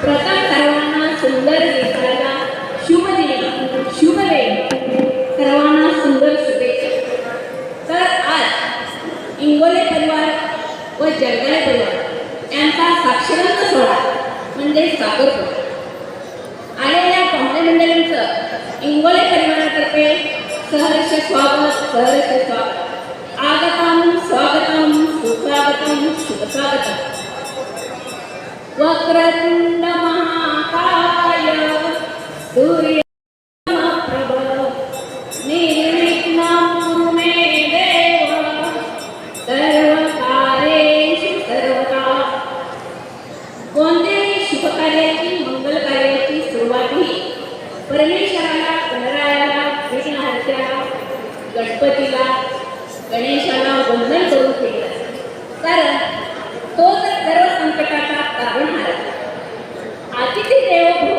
प्रथम सर्वांना सुंदर दिसायला शुभ दिन शुभ वेळ सर्वांना सुंदर शुभेच्छा. तर आज इंगोले परिवार व जगदाळे परिवार यांचा साक्षरत्व सोहळा म्हणजे साखरपुडा. आलेल्या पाहुणे मंडळींचं इंगोले परिवारातर्फे सहर्ष स्वागत सहर्ष स्वागत. आगतम स्वागतम सुस्वागतम शुभस्वागतम. वक्रतुंड महाकाय सूर्यप्रभ निर्विघ्नं कुरु मे देव सर्वकार्येषु सर्वदा. कोणत्याही शुभकार्याची मंगल कार्याची सुरुवात ही परमेश्वराला गणरायाला विघ्नहर्त्याला गणपतीला गणेशाला वंदन करून केली जाते. कारण तो तर सर्व संकटाचा तारणहार आहे. अतिथी देवो भव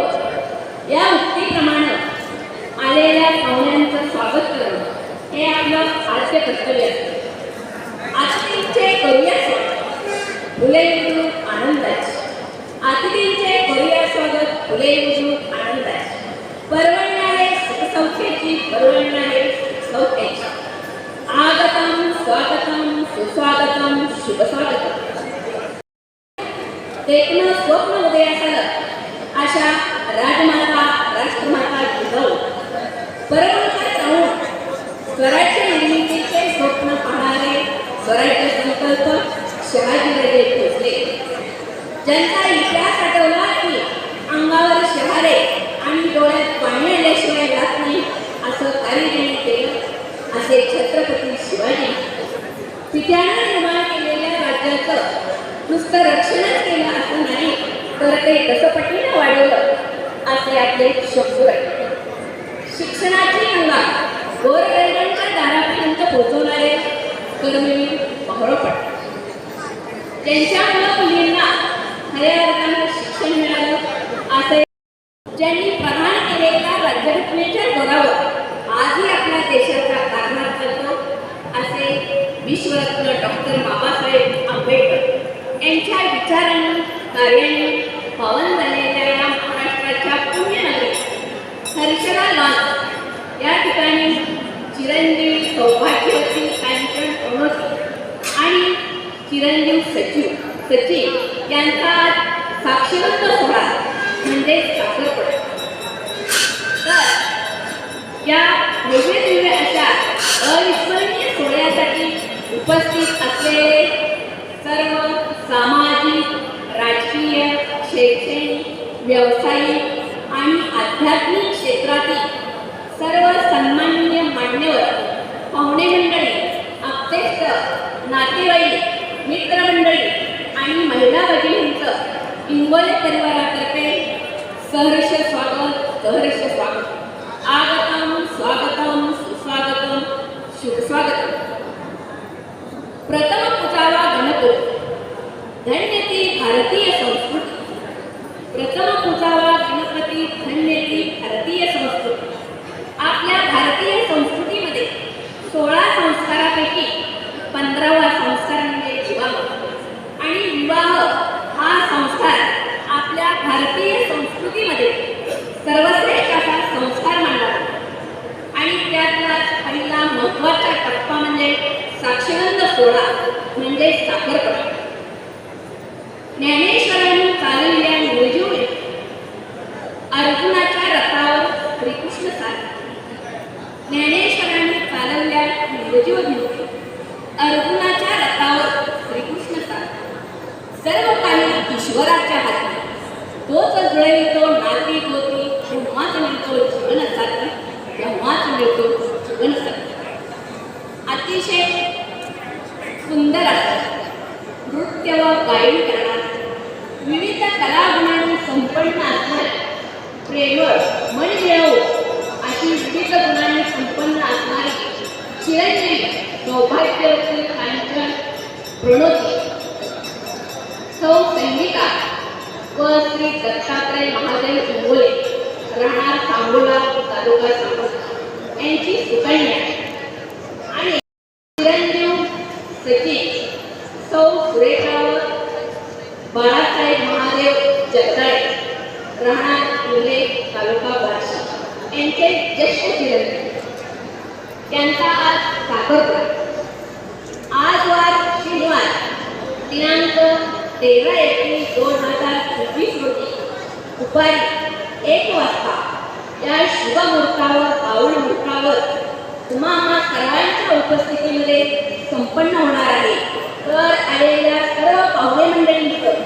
या उक्तीप्रमाणे आलेल्या पाहुण्यांचं स्वागत करणं हे आपलं आद्य कर्तव्य असते. अतिथींचे करूया स्वागत फुले उजळून आनंदाचे. अतिथींचे करूया स्वागत फुले उजळून आनंदाचे. परवडणारे सुखसौख्याची परवडणारे सौख्याची. आगतम स्वागतम सुस्वागतम शुभस्वागतम. देखणं स्वप्न उदयास आलं अशा राजमाता राष्ट्रमाता जिजाऊ परमहंस राहून स्वराज्य निर्मितीचे स्वप्न पाहणारे स्वराज्य संकल्प शहाजीराजे भोसले ज्यांचा इतिहास आठवला की अंगावर शहारे आणि डोळ्यात पाणी आल्याशिवाय जात नाही असं कार्य त्यांनी केलं असे छत्रपती शिवाजी. पित्यानं निर्माण केलेल्या राज्याचं नुसतं रक्षणच केलं असं नाही तर ते दसपटीने वाढवलं असे आपले शब्द आहे. शिक्षणाची गंगा गोरगरिबांच्या दारापर्यंत पोहोचवणारे कर्मवीर बहरो पडतात. त्यांच्या मुलींना खऱ्या अर्थानं शिक्षण मिळालं असे ज्यांनी प्रदान केलेल्या राज्यघटनेच्या जोरावर आजही आपल्या देशाचा कारभार करतो असे विश्वरत्न डॉक्टर बाबासाहेब आंबेडकर यांच्या विचारांनी कार्याने पावन झालेल्या या महाराष्ट्राच्या पुण्यनगरी हर्षदा लॉन्स या ठिकाणी चिरंजीव सौभाग्यवती कांचन प्रणोती आणि चिरंजीव सचिव यांचा साक्षरत्व सोहळा म्हणजे साखरपुडा. तर या वेगवेगळ्या अशा अविस्मरणीय सोहळ्यासाठी उपस्थित असलेले सर्व सामाजिक राजकीय शैक्षणिक व्यावसायिक आणि आध्यात्मिक क्षेत्रातील सर्व सन्माननीय मान्यवर पाहुणे मंडळी आप्तेष्ट नातेवाईक मित्रमंडळी आणि महिला भगिनींचं इंगोले परिवारातर्फे सहर्ष स्वागत सहर्ष स्वागत. आगतम स्वागतम सुस्वागतम शुभस्वागतम. प्रथम पूजावा गणपती धन्य ती भारतीय संस्कृती. प्रथम पूजावा गणपती धन्य ती भारतीय संस्कृती. आपल्या भारतीय संस्कृतीमध्ये 16 संस्कारापैकी 15वा संस्कार म्हणजे विवाह आणि विवाह हा संस्कार आपल्या भारतीय संस्कृतीमध्ये सर्वश्रेष्ठ असा संस्कार मानला जातो. आणि त्यातला पहिला महत्त्वाचा टप्पा म्हणजे साक्षरत्व सोहळा म्हणजे साखरपुडा. ज्ञानेश्वरांनी चालवलेल्या निर्जीवने अर्जुनाच्या रथावर श्रीकृष्ण सारखे. ज्ञानेश्वरांनी चालवल्या निर्जीवने अर्जुनाच्या रथावर श्रीकृष्ण सारखे. सर्व काही ईश्वराच्या हाती. तोच जुळवितो नाती गोती तेव्हाच मिळतो जीवन साथी तेव्हाच मिळतो जीवन साथी. अतिशय सुंदर असतात नृत्य व गायन करणार विविध कलागुणांनी संपन्न असणारे प्रेमळ मन मिळवू अशी विविध गुणांनी संपन्न असणारी चिरंजीवी सौभाग्यवती कांचन प्रणोती सौ संगीता व श्री दत्तात्रय महादेव इंगोले राहणार सांगोला तालुका सांगोला यांची सुकन्या आणि चिरंजीव सचिव सौ सुरेखा बाळासाहेब महादेव जगदाळे राहणार मुले तालुका बार्शी यांचे ज्येष्ठ चिरंजीव त्यांचा आज साखरपुडा. आज वार शनिवार दिनांक 13 एप्रिल 2021 रोजी दुपारी 1 वाजता या शुभमुहूर्तावर पाऊल मुहूर्तावर तुम्हा सर्वांच्या उपस्थितीमध्ये संपन्न होणार आहे. तर आलेल्या सर्व पाहुणे मंडळींचं